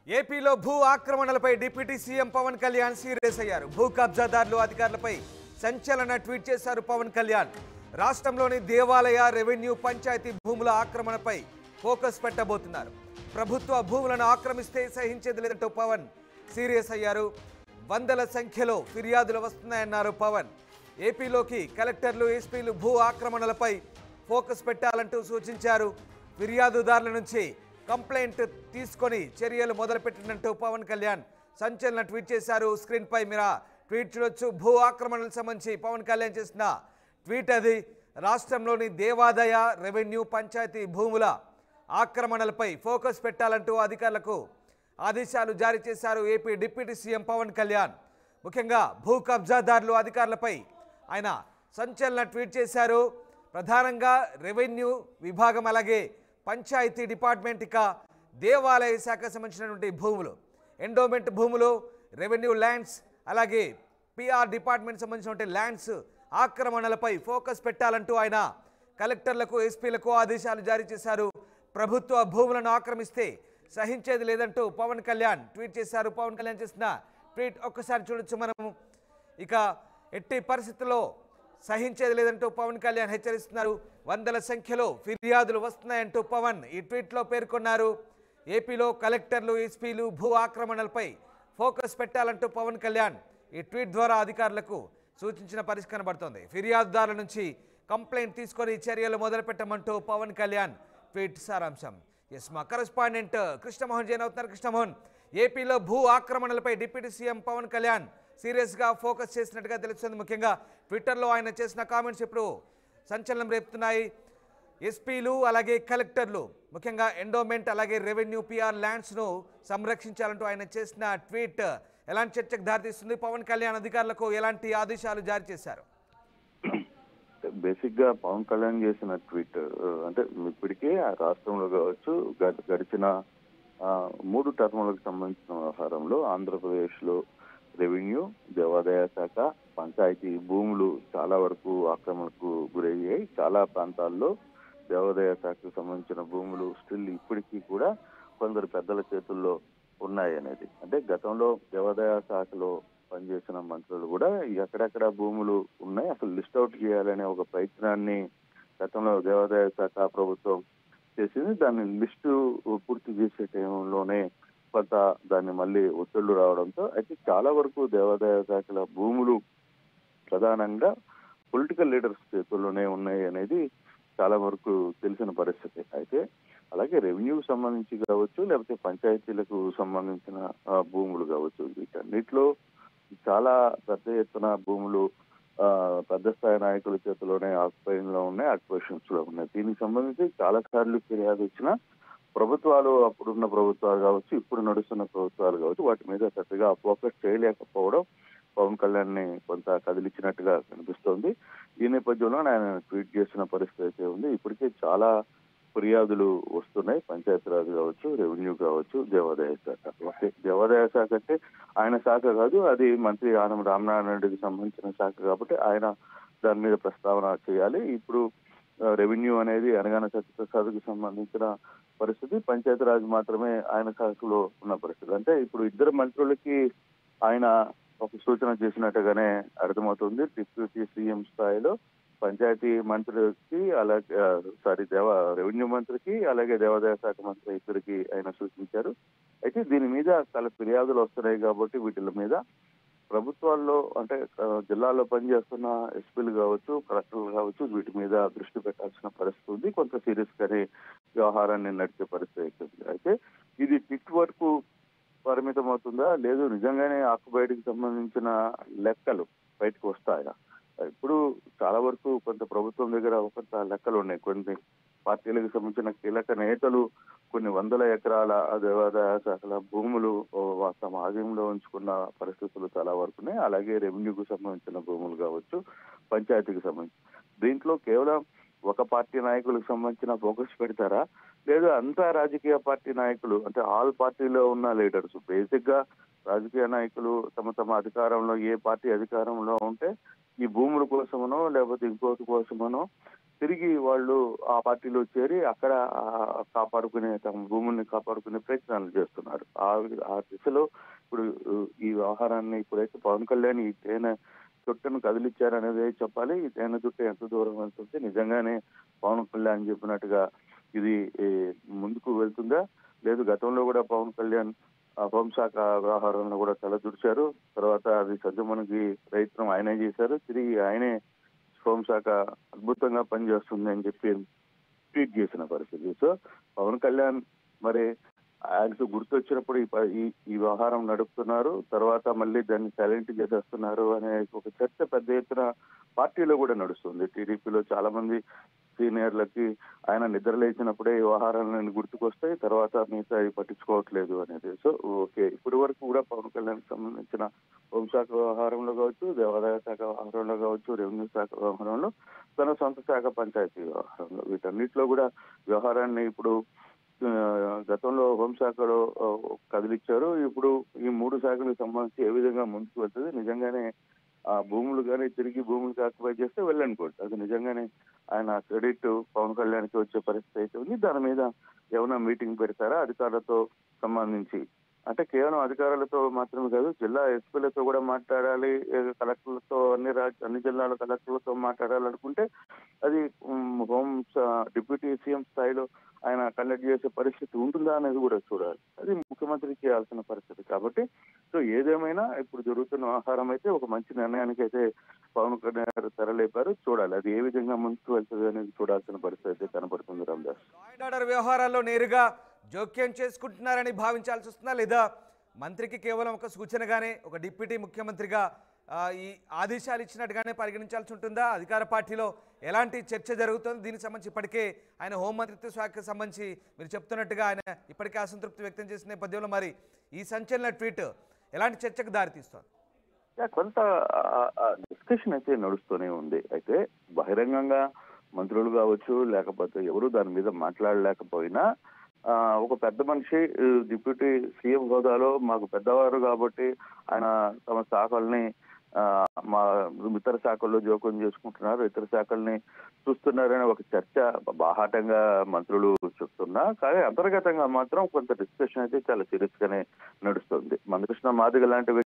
ఏపీలో భూ ఆక్రమణలపై deputy CM Pawan Kalyan serious అయ్యారు. భూ కబ్జాదారులు అధికారులపై సంచలన ట్వీట్ చేశారు పవన్ కళ్యాణ్. రాష్ట్రంలోని దేవాలయ, రెవెన్యూ, పంచాయతీ భూముల ఆక్రమణపై ఫోకస్ పెట్టబోతున్నారు. ప్రభుత్వ భూములను ఆక్రమిస్తే సహించేది లేదంటూ పవన్ సీరియస్ అయ్యారు. వందల సంఖ్యలో ఫిర్యాదులు వస్తున్నాయన్నారు పవన్. ఏపీలోకి కలెక్టర్లు, ఎస్పీలు భూ ఆక్రమణలపై ఫోకస్ పెట్టాలంటూ సూచించారు. ఫిర్యాదుదారుల నుంచి కంప్లైంట్ తీసుకొని చర్యలు మొదలుపెట్టినట్టు పవన్ కళ్యాణ్ సంచలన ట్వీట్ చేశారు. స్క్రీన్ పై మీరు ట్వీట్ చూడొచ్చు. భూ ఆక్రమణలకు సంబంధించి పవన్ కళ్యాణ్ చేసిన ట్వీట్ అది. రాష్ట్రంలోని దేవాదాయ, రెవెన్యూ, పంచాయతీ భూముల ఆక్రమణలపై ఫోకస్ పెట్టాలంటూ అధికారులకు ఆదేశాలు జారీ చేశారు AP deputy CM Pawan Kalyan. ముఖ్యంగా భూ కబ్జాదారులు అధికారులపై ఆయన సంచలన ట్వీట్ చేశారు. ప్రధానంగా రెవెన్యూ విభాగం, అలాగే పంచాయతీ డిపార్ట్మెంట్, ఇక దేవాలయ శాఖకు సంబంధించినటువంటి భూములు, ఎండోమెంట్ భూములు, రెవెన్యూ ల్యాండ్స్, అలాగే పిఆర్ డిపార్ట్మెంట్ సంబంధించినటువంటి ల్యాండ్స్ ఆక్రమణలపై ఫోకస్ పెట్టాలంటూ ఆయన కలెక్టర్లకు, ఎస్పీలకు ఆదేశాలు జారీ చేశారు. ప్రభుత్వ భూములను ఆక్రమిస్తే సహించేది లేదంటూ పవన్ కళ్యాణ్ ట్వీట్ చేశారు. పవన్ కళ్యాణ్ చేసిన ట్వీట్ ఒక్కసారి చూడొచ్చు మనము. ఇక ఎట్టి పరిస్థితుల్లో సహించేది లేదంటూ పవన్ కళ్యాణ్ హెచ్చరిస్తున్నారు. వందల సంఖ్యలో ఫిర్యాదులు వస్తున్నాయంటూ పవన్ ఈ ట్వీట్లో పేర్కొన్నారు. ఏపీలో కలెక్టర్లు, ఎస్పీలు భూ ఆక్రమణలపై ఫోకస్ పెట్టాలంటూ పవన్ కళ్యాణ్ ఈ ట్వీట్ ద్వారా అధికారులకు సూచించిన పరిస్థితి కనబడుతోంది. ఫిర్యాదుదారుల నుంచి కంప్లైంట్ తీసుకొని చర్యలు మొదలుపెట్టమంటూ పవన్ కళ్యాణ్ ట్వీట్ సారాంశం. ఎస్, మా కరెస్పాండెంట్ కృష్ణమోహన్ జైన్ అవుతున్నారు. కృష్ణమోహన్, ఏపీలో భూ ఆక్రమణలపై డిప్యూటీ సీఎం పవన్ కళ్యాణ్ సీరియస్గా ఫోకస్ చేసినట్టుగా తెలుస్తుంది. ముఖ్యంగా ట్విట్టర్లో ఆయన చేసిన కామెంట్స్ ఇప్పుడు సంచలనం రేపుతున్నాయి. ఎస్పీలు, అలాగే కలెక్టర్లు, ముఖ్యంగా ఎండోమెంట్, అలాగే రెవెన్యూ, పిఆర్ ల్యాండ్స్ను సంరక్షించాలంటూ ఆయన చేసిన ట్వీట్ ఎలాంటి చర్చకు దారితీస్తుంది? పవన్ కళ్యాణ్ అధికారులకు ఎలాంటి ఆదేశాలు జారీ చేశారు? బేసిక్ గా పవన్ కళ్యాణ్ చేసిన ట్వీట్ అంటే ఇప్పటికే రాష్ట్రంలో కావచ్చు, గడిచిన 3 టర్ములకు సంబంధించిన వ్యవహారంలో ఆంధ్రప్రదేశ్ లో రెవెన్యూ, దేవాదాయ శాఖ, పంచాయతీ భూములు చాలా వరకు ఆక్రమణకు గురయ్యాయి. చాలా ప్రాంతాల్లో దేవాదాయ శాఖకు సంబంధించిన భూములు స్టిల్ ఇప్పటికీ కూడా కొందరు పెద్దల చేతుల్లో ఉన్నాయి అనేది. అంటే గతంలో దేవాదాయ శాఖలో పనిచేసిన మంత్రులు కూడా ఎక్కడెక్కడ భూములు ఉన్నాయి అసలు లిస్ట్ అవుట్ చేయాలనే ఒక ప్రయత్నాన్ని గతంలో దేవాదాయ శాఖ ప్రభుత్వం చేసింది. దాన్ని లిస్టు పూర్తి చేసే టైంలోనే కొంత దాన్ని మళ్ళీ ఒత్తిళ్లు రావడంతో అయితే చాలా వరకు దేవాదాయ శాఖల భూములు ప్రధానంగా పొలిటికల్ లీడర్స్ చేతుల్లోనే ఉన్నాయి అనేది చాలా వరకు తెలిసిన పరిస్థితి. అయితే అలాగే రెవెన్యూకి సంబంధించి కావచ్చు, లేకపోతే పంచాయతీలకు సంబంధించిన భూములు కావచ్చు, వీటన్నిటిలో చాలా పెద్ద ఎత్తున భూములు పెద్ద స్థాయి నాయకుల చేతిలోనే ఆక్యుపైన్ లో ఉన్నాయి, ఆక్యుపేషన్స్ లో ఉన్నాయి. దీనికి సంబంధించి చాలా సార్లు ఫిర్యాదు వచ్చిన ప్రభుత్వాలు, అప్పుడున్న ప్రభుత్వాలు కావచ్చు, ఇప్పుడు నడుస్తున్న ప్రభుత్వాలు కావచ్చు, వాటి మీద పెద్దగా ఫోకస్ చేయలేకపోవడం పవన్ కళ్యాణ్ ని కొంత కదిలించినట్టుగా కనిపిస్తోంది. ఈ నేపథ్యంలో ఆయన ట్వీట్ చేసిన పరిస్థితి అయితే ఉంది. ఇప్పటికే చాలా ఫిర్యాదులు వస్తున్నాయి. పంచాయతీరాజ్ కావచ్చు, రెవెన్యూ కావచ్చు, దేవాదాయ శాఖ. ఓకే, దేవాదాయ శాఖ అంటే ఆయన శాఖ కాదు, అది మంత్రి ఆనం రామనారాయణ రెడ్డికి సంబంధించిన శాఖ కాబట్టి ఆయన దాని మీద ప్రస్తావన చేయాలి. ఇప్పుడు రెవెన్యూ అనేది అనగాన సత్యప్రసాద్కి సంబంధించిన పరిస్థితి, పంచాయతీరాజ్ మాత్రమే ఆయన శాఖలో ఉన్న పరిస్థితి. అంటే ఇప్పుడు ఇద్దరు మంత్రులకి ఆయన ఒక సూచన చేసినట్టుగానే అర్థమవుతుంది. డిప్యూటీ సీఎం స్థాయిలో పంచాయతీ మంత్రికి, అలాగే రెవెన్యూ మంత్రికి, అలాగే దేవాదాయ శాఖ మంత్రి ఇద్దరికి ఆయన సూచించారు. అయితే దీని మీద చాలా ఫిర్యాదులు వస్తున్నాయి కాబట్టి వీటి మీద ప్రభుత్వాల్లో అంటే జిల్లాలో పనిచేస్తున్న ఎస్పీలు కావచ్చు, కలెక్టర్లు కావచ్చు, వీటి మీద దృష్టి పెట్టాల్సిన పరిస్థితి ఉంది. కొంత సీరియస్ గానే వ్యవహారాన్ని నడిచే పరిస్థితి ఉంది. అయితే ఇది టిట్ వరకు పరిమితం అవుతుందా, లేదు నిజంగానే ఆక్యుపైడ్కి సంబంధించిన లెక్కలు బయటకు వస్తాయా? ఇప్పుడు చాలా వరకు కొంత ప్రభుత్వం దగ్గర కొంత లెక్కలు ఉన్నాయి. కొన్ని పార్టీలకు సంబంధించిన కీలక నేతలు కొన్ని వందల ఎకరాల దేవాదాయ శాఖల భూములు తమ ఆధీనంలో ఉంచుకున్న పరిస్థితులు చాలా వరకు ఉన్నాయి. అలాగే రెవెన్యూకు సంబంధించిన భూములు కావచ్చు, పంచాయతీకి సంబంధించి దీంట్లో కేవలం ఒక పార్టీ నాయకులకు సంబంధించిన ఫోకస్ పెడతారా, లేదు అంతా రాజకీయ పార్టీ నాయకులు అంటే ఆల్ పార్టీలో ఉన్న లీడర్స్, బేసిక్ గా రాజకీయ నాయకులు తమ అధికారంలో ఏ పార్టీ అధికారంలో ఉంటే ఈ భూముల కోసమనో లేకపోతే ఇంకోటి కోసమనో తిరిగి వాళ్ళు ఆ పార్టీలో చేరి అక్కడ కాపాడుకునే తమ భూముల్ని కాపాడుకునే ప్రయత్నాలు చేస్తున్నారు. ఆ దిశలో ఇప్పుడు ఈ వ్యవహారాన్ని ఇప్పుడైతే పవన్ కళ్యాణ్ ఈ తేనె చుట్టను కదిలిచ్చారనేదే చెప్పాలి. ఈ తేనె చుట్ట ఎంత దూరం వెళ్తుంది, నిజంగానే పవన్ కళ్యాణ్ చెప్పినట్టుగా ఇది ముందుకు వెళ్తుందా లేదు? గతంలో కూడా పవన్ కళ్యాణ్ హోంశాఖ వ్యవహారంలో కూడా తలదూర్చారు. తర్వాత అది సజ్జమణికి ప్రయత్నం ఆయనే చేశారు. తిరిగి ఆయనే హోంశాఖ అద్భుతంగా పనిచేస్తుంది అని చెప్పి ట్వీట్ చేసిన పరిస్థితి. సో పవన్ కళ్యాణ్ మరి ఆయనకు గుర్తొచ్చినప్పుడు ఈ వ్యవహారం నడుపుతున్నారు, తర్వాత మళ్ళీ దాన్ని సైలెంట్ చేసేస్తున్నారు అనే ఒక చర్చ పెద్ద ఎత్తున పార్టీలో కూడా నడుస్తుంది. టీడీపీలో చాలా మంది సీనియర్లకి ఆయన నిద్ర లేచినప్పుడే ఈ వ్యవహారాలను గుర్తుకొస్తాయి, తర్వాత మిగతా పట్టించుకోవట్లేదు అనేది. సో ఓకే, ఇప్పటి వరకు కూడా పవన్ కళ్యాణ్ సంబంధించిన హోంశాఖ వ్యవహారంలో కావచ్చు, దేవాదాయ శాఖ వ్యవహారంలో కావచ్చు, రెవెన్యూ శాఖ వ్యవహారంలో, తన సొంత శాఖ పంచాయతీ వ్యవహారంలో, వీటన్నిటిలో కూడా వ్యవహారాన్ని ఇప్పుడు గతంలో హోంశాఖలో కదిలిచ్చారు. ఇప్పుడు ఈ 3 శాఖలకు సంబంధించి ఏ విధంగా ముందుకు వెళ్తుంది, నిజంగానే ఆ భూములు కానీ తిరిగి భూములకు ఆక్యుపై చేస్తే వెళ్ళనుకోండి, అది నిజంగానే ఆయన క్రెడిట్ పవన్ కళ్యాణ్కి వచ్చే పరిస్థితి అయితే ఉంది. దాని మీద ఏమైనా మీటింగ్ పెడతారా అధికారులతో సంబంధించి? అంటే కేవలం అధికారులతో మాత్రమే కాదు, జిల్లా ఎస్పీలతో కూడా మాట్లాడాలి, కలెక్టర్లతో అన్ని జిల్లాల కలెక్టర్లతో మాట్లాడాలనుకుంటే అది డిప్యూటీ సీఎం స్థాయిలో ఆయన కండక్ట్ చేసే పరిస్థితి ఉంటుందా అనేది కూడా చూడాలి. అది ముఖ్యమంత్రి చేయాల్సిన పరిస్థితి. కాబట్టి సో ఏదేమైనా ఇప్పుడు జరుగుతున్న వ్యవహారం అయితే ఒక మంచి నిర్ణయానికి అయితే పవన్ కళ్యాణ్ తెరలేపారు. చూడాలి అది ఏ విధంగా ముందుకు వెళ్తుంది అనేది చూడాల్సిన పరిస్థితి అయితే కనబడుతుంది. రామదాస్, లా అండ్ ఆర్డర్ వ్యవహారాల్లో నేరుగా జోక్యం చేసుకుంటున్నారని భావించాల్సి వస్తుందా, లేదా మంత్రికి కేవలం ఒక సూచనగానే, ఒక డిప్యూటీ ముఖ్యమంత్రిగా ఈ ఆదేశాలు ఇచ్చినట్టుగానే పరిగణించాల్సి ఉంటుందా? అధికార పార్టీలో ఎలాంటి చర్చ జరుగుతుంది దీనికి సంబంధించి? ఇప్పటికే ఆయన హోంమంత్రిత్వ శాఖకు సంబంధించి మీరు చెప్తున్నట్టుగా ఆయన ఇప్పటికే అసంతృప్తి వ్యక్తం చేసిన నేపథ్యంలో మరి ఈ సంచలన ట్వీట్ ఎలాంటి చర్చకు దారితీస్తోంది? కొంత డిస్కషన్ అయితే నడుస్తూనే ఉంది. అయితే బహిరంగంగా మంత్రులు కావచ్చు, లేకపోతే ఎవరు దాని మీద మాట్లాడలేకపోయినా ఒక పెద్ద మనిషి డిప్యూటీ సీఎం హోదాలో మాకు పెద్దవారు కాబట్టి ఆయన తమ శాఖల్ని మా ఇతర శాఖల్లో జోక్యం చేసుకుంటున్నారు, ఇతర శాఖల్ని చూస్తున్నారనే ఒక చర్చ బాహాటంగా మంత్రులు చెప్తున్నా, కానీ అంతర్గతంగా మాత్రం కొంత డిస్కషన్ అయితే చాలా సీరియస్ గానే నడుస్తుంది. మందకృష్ణ మాదిగ లాంటి